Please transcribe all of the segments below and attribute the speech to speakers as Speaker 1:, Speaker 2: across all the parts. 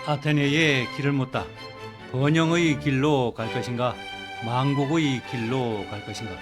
Speaker 1: 아테네의 길을 묻다. 번영의 길로 갈 것인가, 망국의 길로 갈 것인가.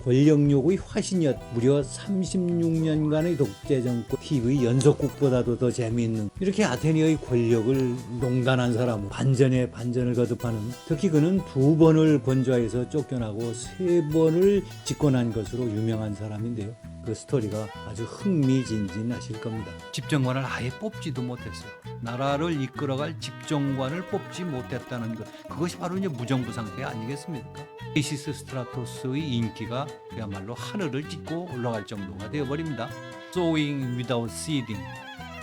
Speaker 2: 권력욕의 화신이었 무려 36년간의 독재 정권 TV 연속극보다도 더 재미있는 이렇게 아테네의 권력을 농단한 사람, 반전에 반전을 거듭하는, 특히 그는 2번을 권좌에서 쫓겨나고 3번을 집권한 것으로 유명한 사람인데요. 그 스토리가 아주 흥미진진하실 겁니다.
Speaker 1: 집정관을 아예 뽑지도 못했어요. 나라를 이끌어갈 집정관을 뽑지 못했다는 것, 그것이 바로 이제 무정부 상태 아니겠습니까? 페이시스 스트라토스의 인기가 그야말로 하늘을 찢고 올라갈 정도가 되어버립니다. Sowing without seeding,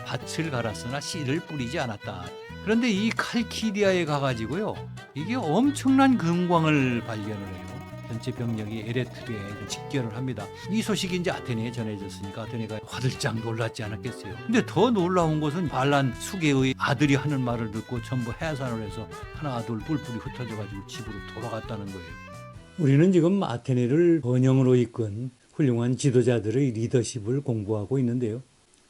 Speaker 1: 밭을 갈았으나 씨를 뿌리지 않았다. 그런데 이 칼키디아에 가가지고요, 이게 엄청난 금광을 발견을 해요. 전체 병력이 에레트리에 집결을 합니다. 이 소식이 이제 아테네에 전해졌으니까 아테네가 화들짝 놀랐지 않았겠어요. 근데 더 놀라운 것은 반란 수계의 아들이 하는 말을 듣고 전부 해산을 해서 하나 둘 뿔뿔이 흩어져가지고 집으로 돌아갔다는 거예요.
Speaker 2: 우리는 지금 아테네를 번영으로 이끈 훌륭한 지도자들의 리더십을 공부하고 있는데요.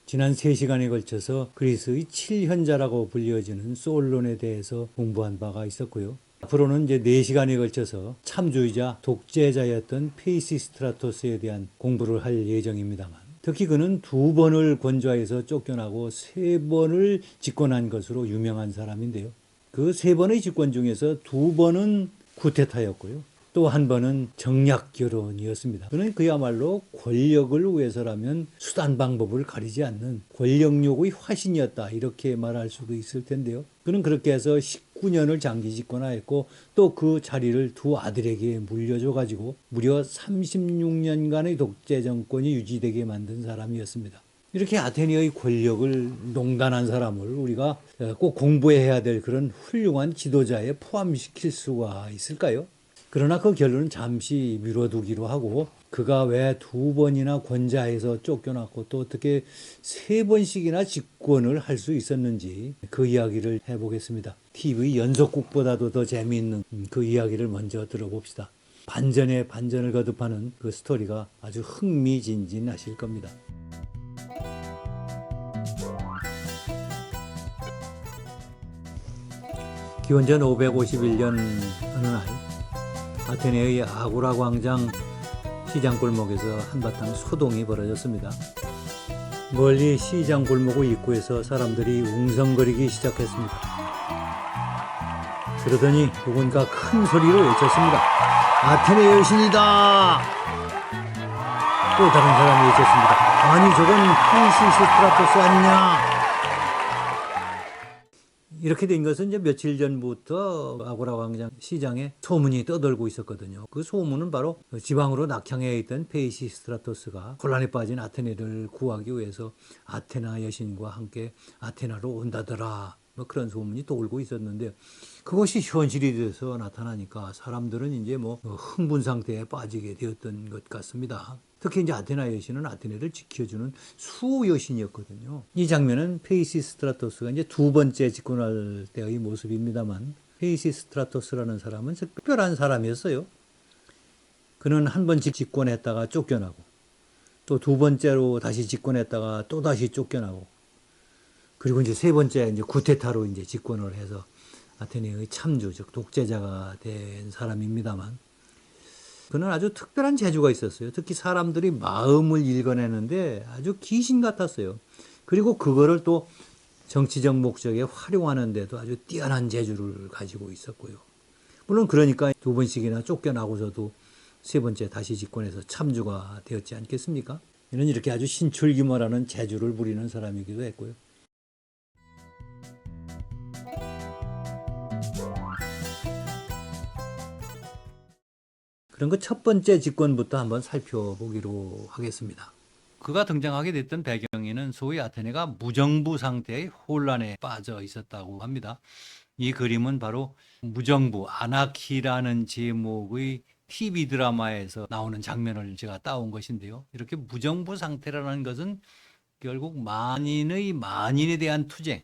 Speaker 2: 지난 3시간에 걸쳐서 그리스의 7현자라고 불려지는 솔론에 대해서 공부한 바가 있었고요. 앞으로는 이제 4시간에 걸쳐서 참주의자, 독재자였던 페이시스트라토스에 대한 공부를 할 예정입니다만, 특히 그는 2번을 권좌에서 쫓겨나고 3번을 집권한 것으로 유명한 사람인데요. 그 3번의 집권 중에서 2번은 쿠데타였고요. 또 한 번은 정략 결혼이었습니다. 그는 그야말로 권력을 위해서라면 수단 방법을 가리지 않는 권력욕의 화신이었다, 이렇게 말할 수도 있을 텐데요. 그는 그렇게 해서 19년을 장기 집권하였고 또 그 자리를 2 아들에게 물려줘가지고 무려 36년간의 독재 정권이 유지되게 만든 사람이었습니다. 이렇게 아테네의 권력을 농단한 사람을 우리가 꼭 공부해야 될 그런 훌륭한 지도자에 포함시킬 수가 있을까요? 그러나 그 결론은 잠시 미뤄두기로 하고, 그가 왜 2번이나 권좌에서 쫓겨났고 또 어떻게 3번씩이나 집권을 할 수 있었는지 그 이야기를 해보겠습니다. TV 연속극보다도 더 재미있는 그 이야기를 먼저 들어봅시다. 반전에 반전을 거듭하는 그 스토리가 아주 흥미진진하실 겁니다. 기원전 551년 어느 날 아테네의 아고라 광장 시장 골목에서 한바탕 소동이 벌어졌습니다. 멀리 시장 골목의 입구에서 사람들이 웅성거리기 시작했습니다. 그러더니 누군가 큰 소리로 외쳤습니다. 아테네 여신이다! 또 다른 사람이 외쳤습니다. 아니, 저건 페이시스트라토스 아니냐? 이렇게 된 것은 이제 며칠 전부터 아고라 광장 시장에 소문이 떠돌고 있었거든요. 그 소문은 바로 지방으로 낙향해 있던 페이시스트라토스가 곤란에 빠진 아테네를 구하기 위해서 아테나 여신과 함께 아테나로 온다더라, 뭐 그런 소문이 돌고 있었는데, 그것이 현실이 돼서 나타나니까 사람들은 이제 뭐 흥분 상태에 빠지게 되었던 것 같습니다. 특히 이제 아테나 여신은 아테네를 지켜주는 수호 여신이었거든요. 이 장면은 페이시스트라토스가 이제 2번째 집권할 때의 모습입니다만, 페이시스트라토스라는 사람은 특별한 사람이었어요. 그는 한 번 집권했다가 쫓겨나고 또 2번째로 다시 집권했다가 또 다시 쫓겨나고, 그리고 이제 3번째 이제 쿠데타로 이제 집권을 해서 아테네의 참주, 즉 독재자가 된 사람입니다만, 그는 아주 특별한 재주가 있었어요. 특히 사람들이 마음을 읽어내는데 아주 귀신 같았어요. 그리고 그거를 또 정치적 목적에 활용하는 데도 아주 뛰어난 재주를 가지고 있었고요. 물론 그러니까 2번씩이나 쫓겨나고서도 3번째 다시 집권해서 참주가 되었지 않겠습니까? 이는 이렇게 아주 신출귀몰하는 재주를 부리는 사람이기도 했고요. 그럼 그 첫 번째 집권부터 한번 살펴보기로 하겠습니다.
Speaker 1: 그가 등장하게 됐던 배경에는 소위 아테네가 무정부 상태의 혼란에 빠져 있었다고 합니다. 이 그림은 바로 무정부, 아나키라는 제목의 TV 드라마에서 나오는 장면을 제가 따온 것인데요. 이렇게 무정부 상태라는 것은 결국 만인에 대한 투쟁,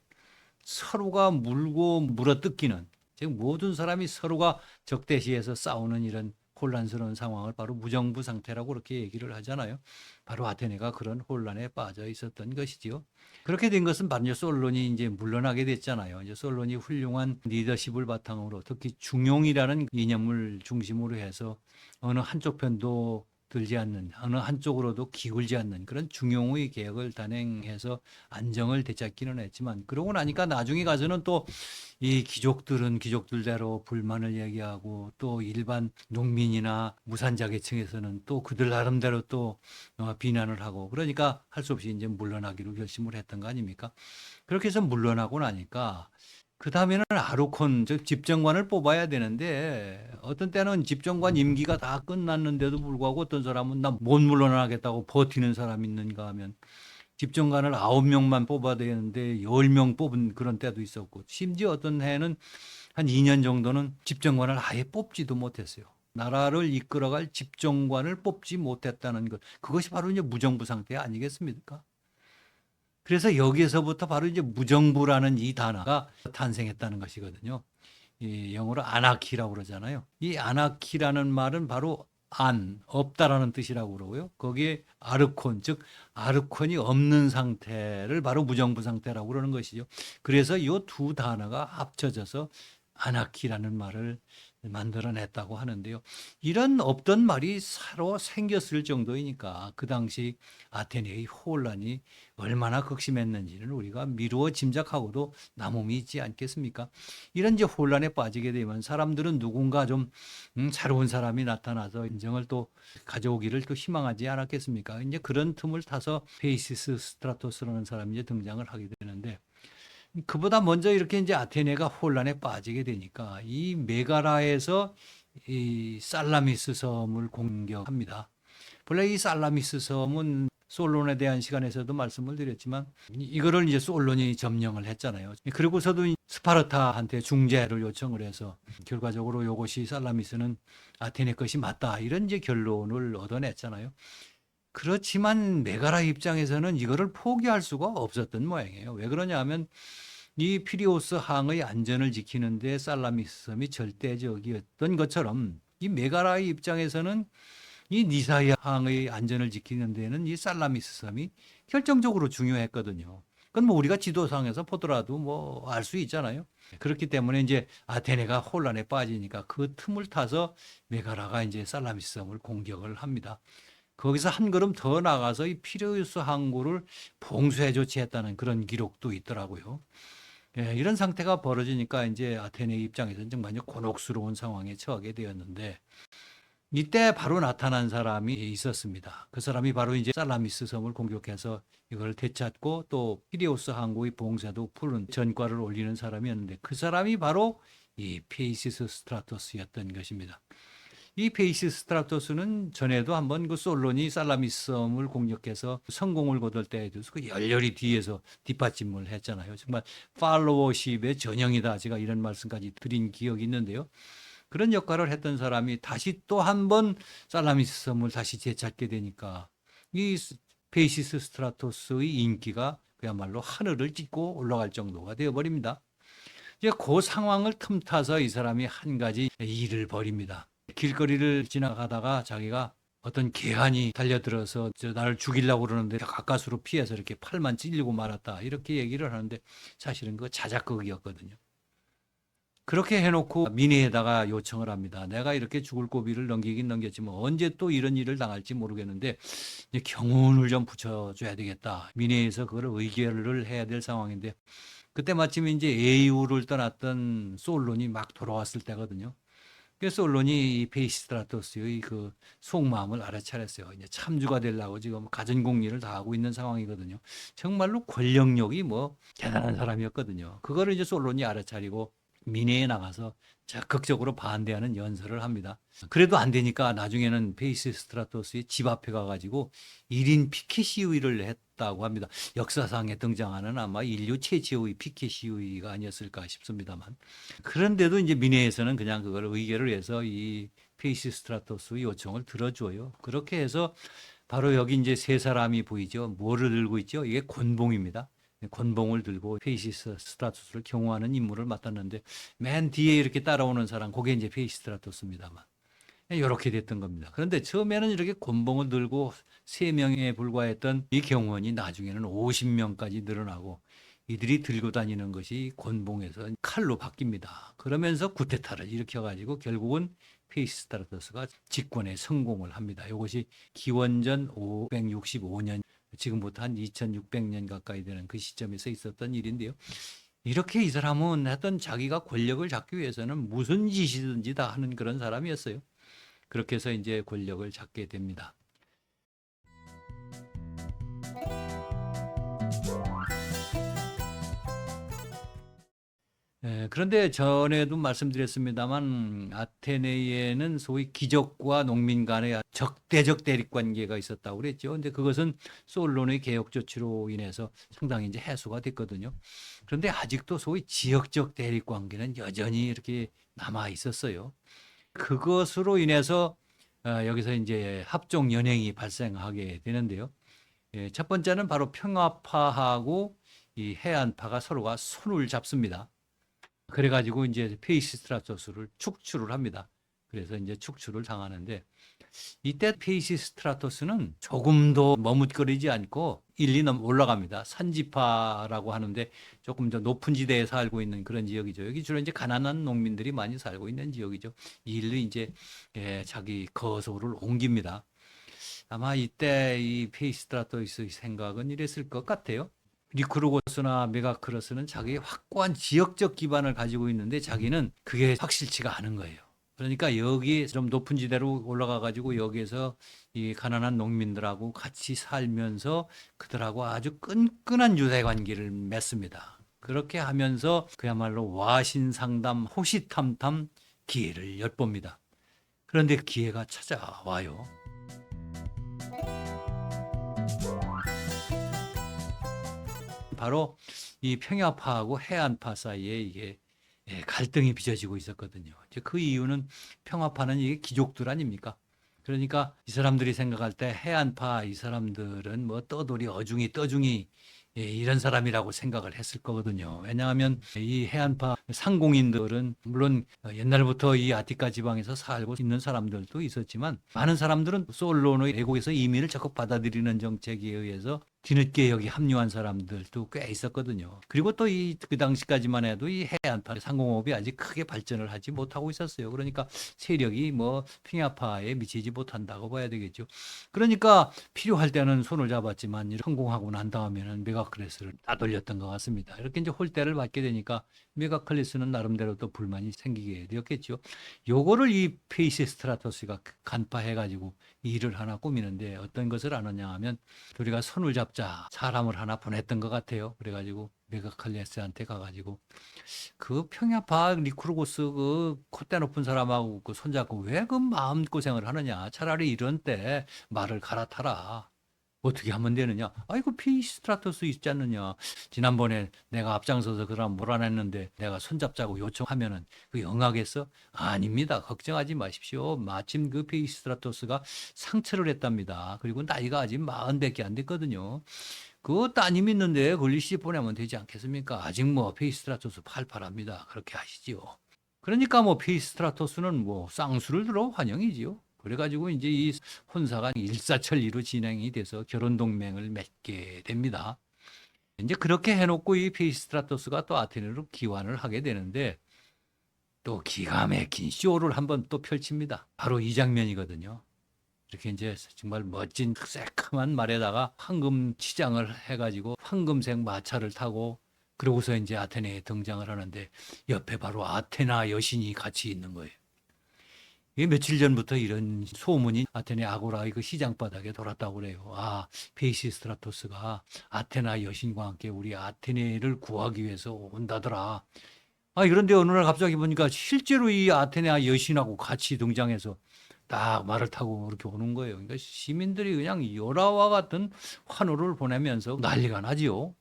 Speaker 1: 서로가 물고 물어뜯기는, 즉 모든 사람이 서로가 적대시해서 싸우는 이런 혼란스러운 상황을 바로 무정부 상태라고 그렇게 얘기를 하잖아요. 바로 아테네가 그런 혼란에 빠져 있었던 것이지요. 그렇게 된 것은 바로 이제 솔론이 이제 물러나게 됐잖아요. 이제 솔론이 훌륭한 리더십을 바탕으로 특히 중용이라는 이념을 중심으로 해서 어느 한쪽 편도 들지 않는, 어느 한쪽으로도 기울지 않는 그런 중용의 개혁을 단행해서 안정을 되찾기는 했지만, 그러고 나니까 나중에 가서는 또 이 귀족들은 귀족들대로 불만을 얘기하고, 또 일반 농민이나 무산자 계층에서는 또 그들 나름대로 또 비난을 하고, 그러니까 할 수 없이 이제 물러나기로 결심을 했던 거 아닙니까? 그렇게 해서 물러나고 나니까 그 다음에는 아루콘, 즉 집정관을 뽑아야 되는데, 어떤 때는 집정관 임기가 다 끝났는데도 불구하고 어떤 사람은 나 못 물러나겠다고 버티는 사람이 있는가 하면, 집정관을 9명만 뽑아야 되는데 10명 뽑은 그런 때도 있었고, 심지어 어떤 해는 한 2년 정도는 집정관을 아예 뽑지도 못했어요. 나라를 이끌어갈 집정관을 뽑지 못했다는 것, 그것이 바로 이제 무정부 상태 아니겠습니까? 그래서 여기에서부터 바로 이제 무정부라는 이 단어가 탄생했다는 것이거든요. 이 영어로 아나키라고 그러잖아요. 이 아나키라는 말은 바로 없다라는 뜻이라고 그러고요. 거기에 아르콘, 즉 아르콘이 없는 상태를 바로 무정부 상태라고 그러는 것이죠. 그래서 이 두 단어가 합쳐져서 아나키라는 말을 만들어냈다고 하는데요. 이런 없던 말이 새로 생겼을 정도이니까 그 당시 아테네의 혼란이 얼마나 극심했는지는 우리가 미루어 짐작하고도 남음이 있지 않겠습니까? 이런 이제 혼란에 빠지게 되면 사람들은 누군가 좀 새로운 사람이 나타나서 인정을 또 가져오기를 또 희망하지 않았겠습니까? 이제 그런 틈을 타서 페이시스 스트라토스라는 사람이 이제 등장을 하게 되는데, 그보다 먼저 이렇게 이제 아테네가 혼란에 빠지게 되니까 이 메가라에서 이 살라미스 섬을 공격합니다. 본래 이 살라미스 섬은 솔론에 대한 시간에서도 말씀을 드렸지만 이거를 이제 솔론이 점령을 했잖아요. 그리고서도 스파르타한테 중재를 요청을 해서 결과적으로 이것이 살라미스는 아테네 것이 맞다, 이런 이제 결론을 얻어냈잖아요. 그렇지만 메가라 입장에서는 이거를 포기할 수가 없었던 모양이에요. 왜 그러냐 하면 이 피리오스 항의 안전을 지키는데 살라미스 섬이 절대적이었던 것처럼, 이 메가라의 입장에서는 이 니사야 항의 안전을 지키는 데는 이 살라미스 섬이 결정적으로 중요했거든요. 그건 뭐 우리가 지도상에서 보더라도 뭐 알 수 있잖아요. 그렇기 때문에 이제 아테네가 혼란에 빠지니까 그 틈을 타서 메가라가 이제 살라미스 섬을 공격을 합니다. 거기서 한 걸음 더 나가서 이 피레우스 항구를 봉쇄 조치했다는 그런 기록도 있더라고요. 예, 이런 상태가 벌어지니까 이제 아테네 입장에서는 정말 곤혹스러운 상황에 처하게 되었는데, 이때 바로 나타난 사람이 있었습니다. 그 사람이 바로 이제 살라미스 섬을 공격해서 이걸 되찾고 또 피리오스 항구의 봉쇄도 푸는 전과를 올리는 사람이었는데, 그 사람이 바로 이 페이시스 스트라토스였던 것입니다. 이 페이시스 스트라토스는 전에도 한번 그 솔론이 살라미스 섬을 공격해서 성공을 거둘 때에도 그 열렬히 뒤에서 뒷받침을 했잖아요. 정말 팔로워십의 전형이다, 제가 이런 말씀까지 드린 기억이 있는데요. 그런 역할을 했던 사람이 다시 또 한 번 살라미스 섬을 다시 되찾게 되니까 이 페이시스 스트라토스의 인기가 그야말로 하늘을 찢고 올라갈 정도가 되어버립니다. 이제 그 상황을 틈타서 이 사람이 한 가지 일을 벌입니다. 길거리를 지나가다가 자기가 어떤 개한이 달려들어서 나를 죽이려고 그러는데 가까스로 피해서 이렇게 팔만 찔리고 말았다, 이렇게 얘기를 하는데 사실은 그 자작극이었거든요. 그렇게 해놓고 미네에다가 요청을 합니다. 내가 이렇게 죽을 고비를 넘기긴 넘겼지만 언제 또 이런 일을 당할지 모르겠는데 이제 경운을 좀 붙여줘야 되겠다. 미네에서 그걸 의결을 해야 될 상황인데, 그때 마침 이제 에이우를 떠났던 솔론이 막 돌아왔을 때거든요. 그래서 솔론이 이 페이시스트라토스의 그 속마음을 알아차렸어요. 이제 참주가 되려고 지금 가전공리를 다 하고 있는 상황이거든요. 정말로 권력력이 뭐 대단한 사람이었거든요. 그거를 이제 솔론이 알아차리고 민회에 나가서 적극적으로 반대하는 연설을 합니다. 그래도 안 되니까 나중에는 페이시스트라토스의 집 앞에 가가지고 1인 피켓 시위를 했다고 합니다. 역사상에 등장하는 아마 인류 최초의 피켓 시위가 아니었을까 싶습니다만, 그런데도 이제 민회에서는 그냥 그걸 의결을 해서 이 페이시스트라토스의 요청을 들어줘요. 그렇게 해서 바로 여기 이제 세 사람이 보이죠. 뭐를 들고 있죠? 이게 권봉입니다. 권봉을 들고 페이시스 스트라토스를 경호하는 임무를 맡았는데, 맨 뒤에 이렇게 따라오는 사람, 그게 이제 페이시스트라토스입니다만, 이렇게 됐던 겁니다. 그런데 처음에는 이렇게 곤봉을 들고 3명에 불과했던 이 경호원이 나중에는 50명까지 늘어나고 이들이 들고 다니는 것이 곤봉에서 칼로 바뀝니다. 그러면서 쿠데타를 일으켜가지고 결국은 페이시스트라토스가 집권에 성공을 합니다. 이것이 기원전 565년, 지금부터 한 2600년 가까이 되는 그 시점에서 있었던 일인데요. 이렇게 이 사람은 하여튼 자기가 권력을 잡기 위해서는 무슨 짓이든지 다 하는 그런 사람이었어요. 그렇게 해서 이제 권력을 잡게 됩니다. 그런데 전에도 말씀드렸습니다만 아테네에는 소위 귀족과 농민 간의 적대적 대립 관계가 있었다고 그랬죠. 근데 그것은 솔론의 개혁 조치로 인해서 상당히 이제 해소가 됐거든요. 그런데 아직도 소위 지역적 대립 관계는 여전히 이렇게 남아 있었어요. 그것으로 인해서 여기서 이제 합종 연행이 발생하게 되는데요. 첫 번째는 바로 평화파하고 이 해안파가 서로가 손을 잡습니다. 그래가지고 이제 페이시스트라토스를 축출을 합니다. 그래서 이제 축출을 당하는데 이때 페이시스트라토스는 조금도 머뭇거리지 않고 1, 2는 올라갑니다. 산지파라고 하는데 조금 더 높은 지대에 살고 있는 그런 지역이죠. 여기 주로 이제 가난한 농민들이 많이 살고 있는 지역이죠. 이 일로 이제 자기 거소를 옮깁니다. 아마 이때 이 페이시스트라토스의 생각은 이랬을 것 같아요. 리크루고스나 메가크로스는 자기의 확고한 지역적 기반을 가지고 있는데 자기는 그게 확실치가 않은 거예요. 그러니까 여기 좀 높은 지대로 올라가 가지고 여기에서 이 가난한 농민들하고 같이 살면서 그들하고 아주 끈끈한 유대 관계를 맺습니다. 그렇게 하면서 그야말로 와신상담, 호시탐탐 기회를 엿봅니다. 그런데 기회가 찾아와요. 바로 이 평야파하고 해안파 사이에 이게 갈등이 빚어지고 있었거든요. 이제 그 이유는 평화파는 이게 귀족들 아닙니까? 그러니까 이 사람들이 생각할 때 해안파 이 사람들은 뭐 떠돌이 어중이 떠중이 이런 사람이라고 생각을 했을 거거든요. 왜냐하면 이 해안파 상공인들은 물론 옛날부터 이 아티카 지방에서 살고 있는 사람들도 있었지만 많은 사람들은 솔론의 외국에서 이민을 적극 받아들이는 정책에 의해서 뒤늦게 여기 합류한 사람들도 꽤 있었거든요. 그리고 또 그 당시까지만 해도 이 해안파 상공업이 아직 크게 발전을 하지 못하고 있었어요. 그러니까 세력이 뭐 평야파에 미치지 못한다고 봐야 되겠죠. 그러니까 필요할 때는 손을 잡았지만 성공하고 난 다음에는 메가클레스를 따돌렸던 것 같습니다. 이렇게 이제 홀대를 받게 되니까 메가클레스는 나름대로 또 불만이 생기게 되었겠죠. 요거를 이 페이시스트라토스가 간파해가지고 일을 하나 꾸미는데 어떤 것을 하느냐 하면 우리가 손을 잡자 사람을 하나 보냈던 것 같아요. 그래가지고 메가클레스한테 가가지고 그 평야파 리크루고스 그 콧대 높은 사람하고 그 손잡고 왜 그 마음고생을 하느냐. 차라리 이런 때 말을 갈아타라. 어떻게 하면 되느냐? 아이고 피스트라토스 있지 않느냐? 지난번에 내가 앞장서서 그 사람 몰아냈는데 내가 손잡자고 요청하면은 그 응하겠어? 아닙니다. 걱정하지 마십시오. 마침 그 피스트라토스가 상처를 했답니다. 그리고 나이가 아직 40밖에 안 됐거든요. 그 따님 있는데 글리시 보내면 되지 않겠습니까? 아직 뭐 페이스트라토스 팔팔합니다. 그렇게 하시지요. 그러니까 뭐 페이스트라토스는 뭐 쌍수를 들어 환영이지요. 그래가지고 이제 이 혼사가 일사천리로 진행이 돼서 결혼 동맹을 맺게 됩니다. 이제 그렇게 해놓고 이 페이스트라토스가 또 아테네로 귀환을 하게 되는데 또 기가 막힌 쇼를 한번 또 펼칩니다. 바로 이 장면이거든요. 이렇게 이제 정말 멋진 새카만 말에다가 황금 치장을 해가지고 황금색 마차를 타고 그러고서 이제 아테네에 등장을 하는데 옆에 바로 아테나 여신이 같이 있는 거예요. 이게 며칠 전부터 이런 소문이 아테네 아고라의 그 시장 바닥에 돌았다고 그래요. 아, 페이시스트라토스가 아테나 여신과 함께 우리 아테네를 구하기 위해서 온다더라. 아, 그런데 어느 날 갑자기 보니까 실제로 이 아테네 여신하고 같이 등장해서 딱 말을 타고 그렇게 오는 거예요. 그러니까 시민들이 그냥 열화와 같은 환호를 보내면서 난리가 나지요.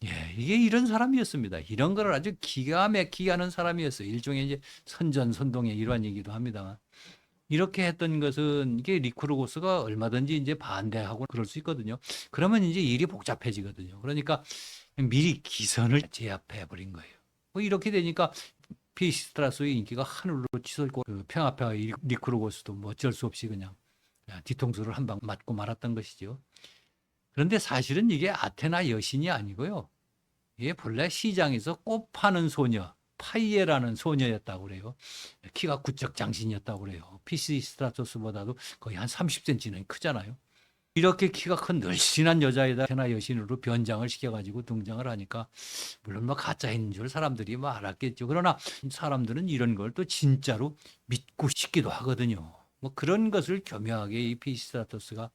Speaker 1: 예, 이게 이런 사람이었습니다. 이런 걸 아주 기가 막히게 하는 사람이었어요. 일종의 이제 선전선동의 일환이기도 합니다만. 이렇게 했던 것은 이게 리크루고스가 얼마든지 이제 반대하고 그럴 수 있거든요. 그러면 이제 일이 복잡해지거든요. 그러니까 미리 기선을 제압해 버린 거예요. 뭐 이렇게 되니까 피시스트라토스의 인기가 하늘로 치솟고 그 평화파 리크루고스도 뭐 어쩔 수 없이 그냥 뒤통수를 한 방 맞고 말았던 것이죠. 그런데 사실은 이게 아테나 여신이 아니고요. 이게 본래 시장에서 꽃 파는 소녀, 파이에라는 소녀였다고 그래요. 키가 구적장신이었다고 그래요. 피시스트라토스보다도 거의 한 30cm는 크잖아요. 이렇게 키가 큰 늘씬한 여자에다 아테나 여신으로 변장을 시켜가지고 등장을 하니까 물론 뭐 가짜인 줄 사람들이 뭐 알았겠죠. 그러나 사람들은 이런 걸 또 진짜로 믿고 싶기도 하거든요. 뭐 그런 것을 교묘하게 이 피시스트라토스가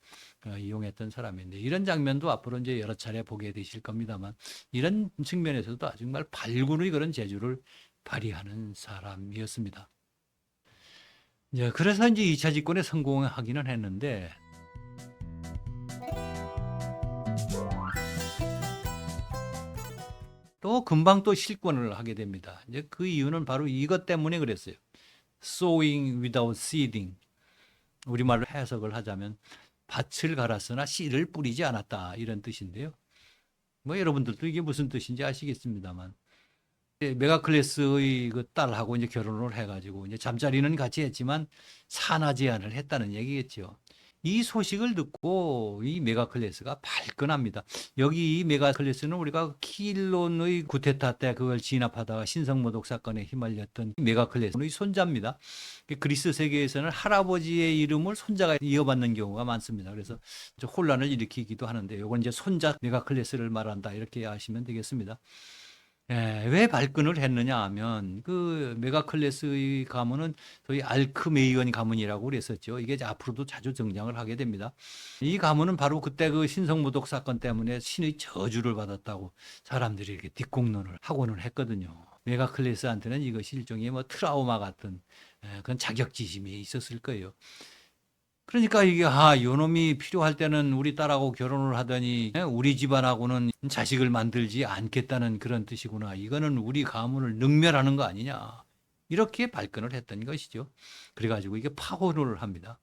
Speaker 1: 이용했던 사람인데 이런 장면도 앞으로 이제 여러 차례 보게 되실 겁니다만 이런 측면에서도 아주 정말 발군의 그런 재주를 발휘하는 사람이었습니다. 그래서 이제 2차 집권에 성공하기는 했는데 또 금방 또 실권을 하게 됩니다. 이제 그 이유는 바로 이것 때문에 그랬어요. sowing without seeding. 우리말로 해석을 하자면 밭을 갈았으나 씨를 뿌리지 않았다 이런 뜻인데요. 뭐 여러분들도 이게 무슨 뜻인지 아시겠습니다만 메가클레스의 그 딸하고 이제 결혼을 해가지고 이제 잠자리는 같이 했지만 산하 제한을 했다는 얘기겠죠. 이 소식을 듣고 이 메가클레스가 발끈합니다. 여기 이 메가클레스는 우리가 킬론의 구테타 때 그걸 진압하다가 신성모독 사건에 휘말렸던 메가클레스의 손자입니다. 그리스 세계에서는 할아버지의 이름을 손자가 이어받는 경우가 많습니다. 그래서 혼란을 일으키기도 하는데 이건 이제 손자 메가클레스를 말한다 이렇게 아시면 되겠습니다. 왜 발끈을 했느냐 하면 그 메가클레스의 가문은 소위 알크메이언 가문이라고 그랬었죠. 이게 이제 앞으로도 자주 등장을 하게 됩니다. 이 가문은 바로 그때 그 신성모독 사건 때문에 신의 저주를 받았다고 사람들이 이렇게 뒷공론을 하고는 했거든요. 메가클레스한테는 이것이 일종의 뭐 트라우마 같은 그런 자격지심이 있었을 거예요. 그러니까 이게 요놈이 필요할 때는 우리 딸하고 결혼을 하더니 우리 집안하고는 자식을 만들지 않겠다는 그런 뜻이구나. 이거는 우리 가문을 능멸하는 거 아니냐. 이렇게 발끈을 했던 것이죠. 그래가지고 이게 파혼을 합니다.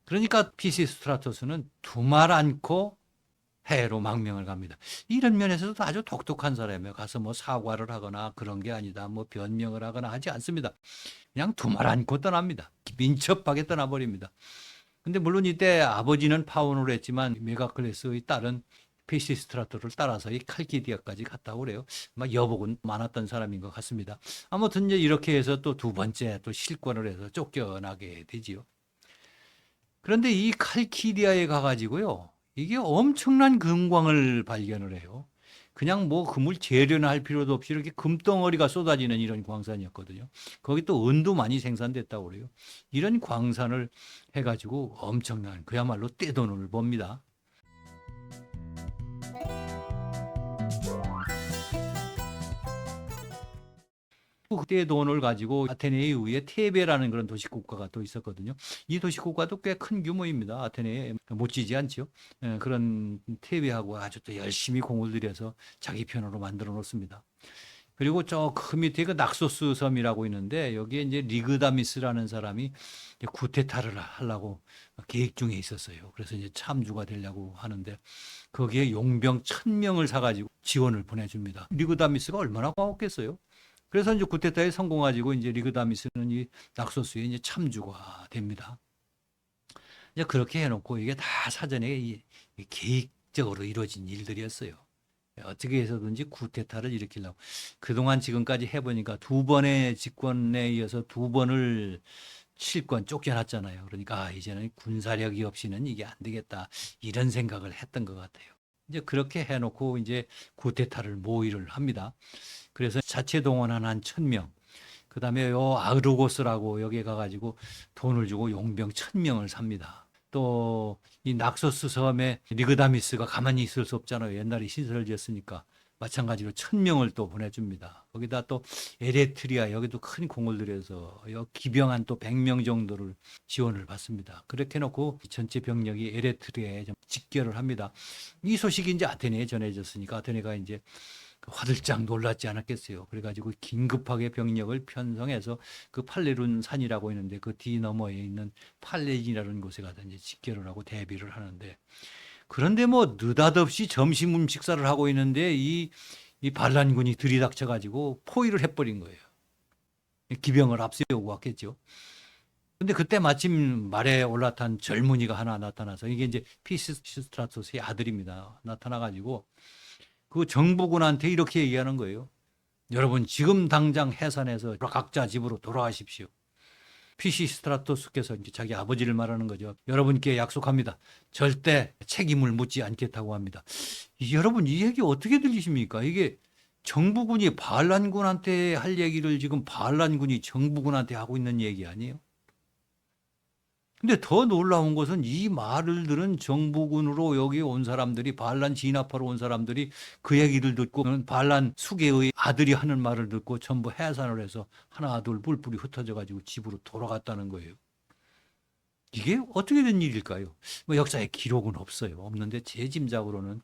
Speaker 1: 그러니까 피시스트라토스는 두말 않고 해로 망명을 갑니다. 이런 면에서도 아주 독특한 사람이에요. 가서 뭐 사과를 하거나 그런 게 아니다. 뭐 변명을 하거나 하지 않습니다. 그냥 두말 않고 떠납니다. 민첩하게 떠나버립니다. 근데 물론 이때 아버지는 파혼을 했지만 메가클레스의 딸은 피시스트라토를 따라서 이 칼키디아까지 갔다고 그래요. 막 여복은 많았던 사람인 것 같습니다. 아무튼 이제 이렇게 해서 또 두 번째 또 실권을 해서 쫓겨나게 되지요. 그런데 이 칼키디아에 가가지고요. 이게 엄청난 금광을 발견을 해요. 그냥 뭐 금을 재료나 할 필요도 없이 이렇게 금덩어리가 쏟아지는 이런 광산이었거든요. 거기 또 은도 많이 생산됐다고 그래요. 이런 광산을 해가지고 엄청난 그야말로 떼돈을 법니다. 그때 돈을 가지고 아테네 이후에 테베라는 그런 도시국가가 또 있었거든요. 이 도시국가도 꽤 큰 규모입니다. 아테네에 못지지 않죠. 그런 테베하고 아주 또 열심히 공을 들여서 자기 편으로 만들어 놓습니다. 그리고 저 그 밑에 그 낙소스 섬이라고 있는데 여기에 이제 리그다미스라는 사람이 이제 쿠데타를 하려고 계획 중에 있었어요. 그래서 이제 참주가 되려고 하는데 거기에 용병 1000명을 사가지고 지원을 보내줍니다. 리그다미스가 얼마나 고맙겠어요. 그래서 이제 쿠데타에 성공하지고 이제 리그다미스는 이 낙소스에 이제 참주가 됩니다. 이제 그렇게 해놓고 이게 다 사전에 이 계획적으로 이루어진 일들이었어요. 어떻게 해서든지 쿠데타를 일으키려고. 그동안 지금까지 해보니까 두 번의 집권에 이어서 두 번을 실권 쫓겨났잖아요. 그러니까 이제는 군사력이 없이는 이게 안 되겠다. 이런 생각을 했던 것 같아요. 이제 그렇게 해놓고 이제 쿠데타를 모의를 합니다. 그래서 자체 동원한 한 1000명. 그 다음에 요 아르고스라고 여기에 가가지고 돈을 주고 용병 1000명을 삽니다. 또 이 낙소스 섬에 리그다미스가 가만히 있을 수 없잖아요. 옛날에 시설을 지었으니까. 마찬가지로 1000명을 또 보내줍니다. 거기다 또 에레트리아 여기도 큰 공을 들여서 기병한 또 100명 정도를 지원을 받습니다. 그렇게 해놓고 전체 병력이 에레트리아에 집결을 합니다. 이 소식이 이제 아테네에 전해졌으니까 아테네가 이제 화들짝 놀랐지 않았겠어요. 그래가지고 긴급하게 병력을 편성해서 그 팔레룬 산이라고 있는데 그 뒤 너머에 있는 팔레진이라는 곳에 가서 이제 집결을 하고 대비를 하는데 그런데 뭐 느닷없이 점심 식사를 하고 있는데 이 이 반란군이 들이닥쳐가지고 포위를 해버린 거예요. 기병을 앞세우고 왔겠죠. 근데 그때 마침 말에 올라탄 젊은이가 하나 나타나서 이게 이제 피시스트라토스의 아들입니다. 나타나가지고 그 정부군한테 이렇게 얘기하는 거예요. 여러분 지금 당장 해산해서 각자 집으로 돌아가십시오. 피시스트라토스께서 이제 자기 아버지를 말하는 거죠. 여러분께 약속합니다. 절대 책임을 묻지 않겠다고 합니다. 여러분 이 얘기 어떻게 들리십니까? 이게 정부군이 반란군한테 할 얘기를 지금 반란군이 정부군한테 하고 있는 얘기 아니에요? 근데 더 놀라운 것은 이 말을 들은 정부군으로 여기 온 사람들이 반란 진압하러 온 사람들이 그 얘기를 듣고 반란 수계의 아들이 하는 말을 듣고 전부 해산을 해서 하나 둘 뿔뿔이 흩어져 가지고 집으로 돌아갔다는 거예요. 이게 어떻게 된 일일까요? 뭐 역사에 기록은 없어요. 없는데 제 짐작으로는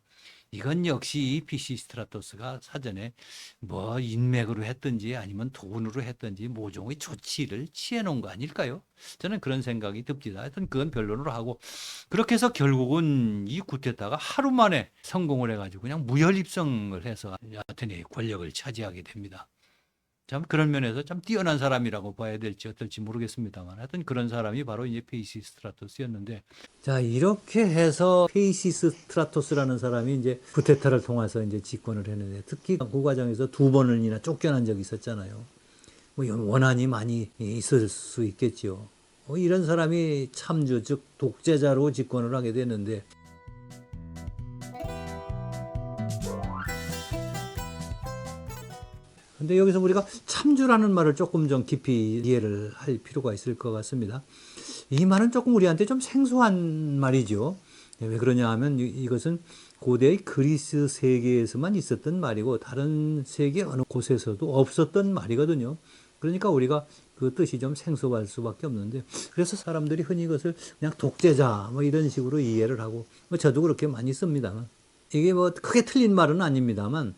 Speaker 1: 이건 역시 피시스트라토스가 사전에 뭐 인맥으로 했든지 아니면 돈으로 했든지 모종의 조치를 취해 놓은 거 아닐까요? 저는 그런 생각이 듭니다. 하여튼 그건 변론으로 하고 그렇게 해서 결국은 이 쿠데타가 하루 만에 성공을 해가지고 그냥 무혈입성을 해서 아테네의 권력을 차지하게 됩니다. 참 그런 면에서 참 뛰어난 사람이라고 봐야 될지 어떨지 모르겠습니다만 하여튼 그런 사람이 바로 이제 피시스트라토스였는데 자 이렇게 해서 피시스트라토스라는 사람이 이제 쿠데타를 통해서 이제 집권을 했는데 특히 그 과정에서 두 번이나 쫓겨난 적이 있었잖아요. 뭐 원한이 많이 있을 수 있겠죠. 이런 사람이 참주 즉 독재자로 집권을 하게 됐는데 근데 여기서 우리가 참주라는 말을 조금 좀 깊이 이해를 할 필요가 있을 것 같습니다. 이 말은 조금 우리한테 좀 생소한 말이죠. 왜 그러냐 하면 이것은 고대의 그리스 세계에서만 있었던 말이고 다른 세계 어느 곳에서도 없었던 말이거든요. 그러니까 우리가 그 뜻이 좀 생소할 수밖에 없는데 그래서 사람들이 흔히 이것을 그냥 독재자 뭐 이런 식으로 이해를 하고 뭐 저도 그렇게 많이 씁니다만 이게 뭐 크게 틀린 말은 아닙니다만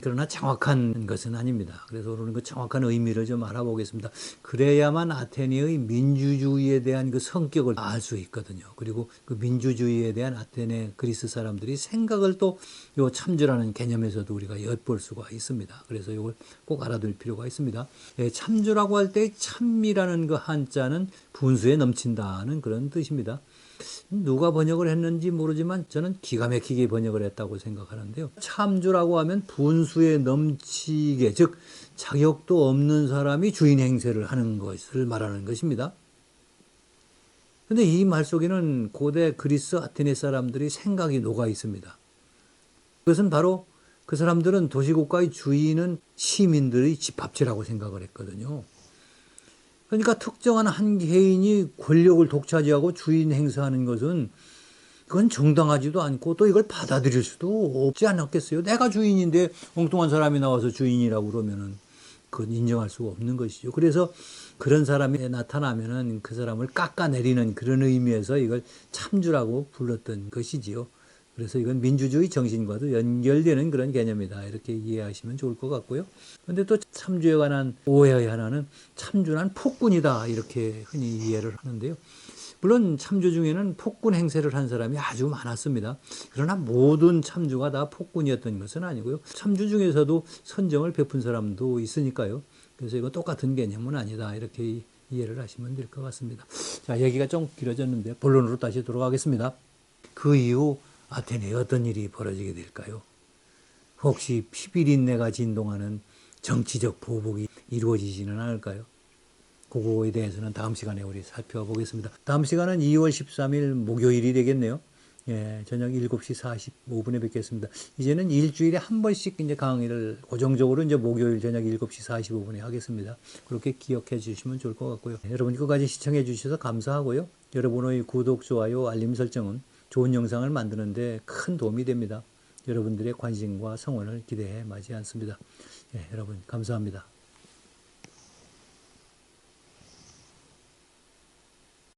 Speaker 1: 그러나 정확한 것은 아닙니다. 그래서 오늘 그 정확한 의미를 좀 알아보겠습니다. 그래야만 아테네의 민주주의에 대한 그 성격을 알 수 있거든요. 그리고 그 민주주의에 대한 아테네 그리스 사람들이 생각을 또 요 참주라는 개념에서도 우리가 엿볼 수가 있습니다. 그래서 이걸 꼭 알아둘 필요가 있습니다. 참주라고 할 때 참이라는 그 한자는 분수에 넘친다는 그런 뜻입니다. 누가 번역을 했는지 모르지만 저는 기가 막히게 번역을 했다고 생각하는데요. 참주라고 하면 분수에 넘치게 즉 자격도 없는 사람이 주인 행세를 하는 것을 말하는 것입니다. 그런데 이 말 속에는 고대 그리스 아테네 사람들이 생각이 녹아 있습니다. 그것은 바로 그 사람들은 도시국가의 주인은 시민들의 집합체라고 생각을 했거든요. 그러니까 특정한 한 개인이 권력을 독차지하고 주인 행사하는 것은 그건 정당하지도 않고 또 이걸 받아들일 수도 없지 않았겠어요. 내가 주인인데 엉뚱한 사람이 나와서 주인이라고 그러면은 그건 인정할 수가 없는 것이죠. 그래서 그런 사람이 나타나면은 그 사람을 깎아내리는 그런 의미에서 이걸 참주라고 불렀던 것이지요. 그래서 이건 민주주의 정신과도 연결되는 그런 개념이다. 이렇게 이해하시면 좋을 것 같고요. 그런데 또 참주에 관한 오해의 하나는 참주란 폭군이다. 이렇게 흔히 이해를 하는데요. 물론 참주 중에는 폭군 행세를 한 사람이 아주 많았습니다. 그러나 모든 참주가 다 폭군이었던 것은 아니고요. 참주 중에서도 선정을 베푼 사람도 있으니까요. 그래서 이거 똑같은 개념은 아니다. 이렇게 이해를 하시면 될 것 같습니다. 자, 얘기가 좀 길어졌는데 본론으로 다시 돌아가겠습니다. 그 이후 아테네에 어떤 일이 벌어지게 될까요? 혹시 피비린내가 진동하는 정치적 보복이 이루어지지는 않을까요? 그거에 대해서는 다음 시간에 우리 살펴보겠습니다. 다음 시간은 2월 13일 목요일이 되겠네요. 예, 저녁 7시 45분에 뵙겠습니다. 이제는 일주일에 한 번씩 이제 강의를 고정적으로 이제 목요일 저녁 7시 45분에 하겠습니다. 그렇게 기억해 주시면 좋을 것 같고요. 여러분 끝까지 시청해 주셔서 감사하고요. 여러분의 구독, 좋아요, 알림 설정은 좋은 영상을 만드는데 큰 도움이 됩니다. 여러분들의 관심과 성원을 기대해 마지 않습니다. 예, 여러분 감사합니다.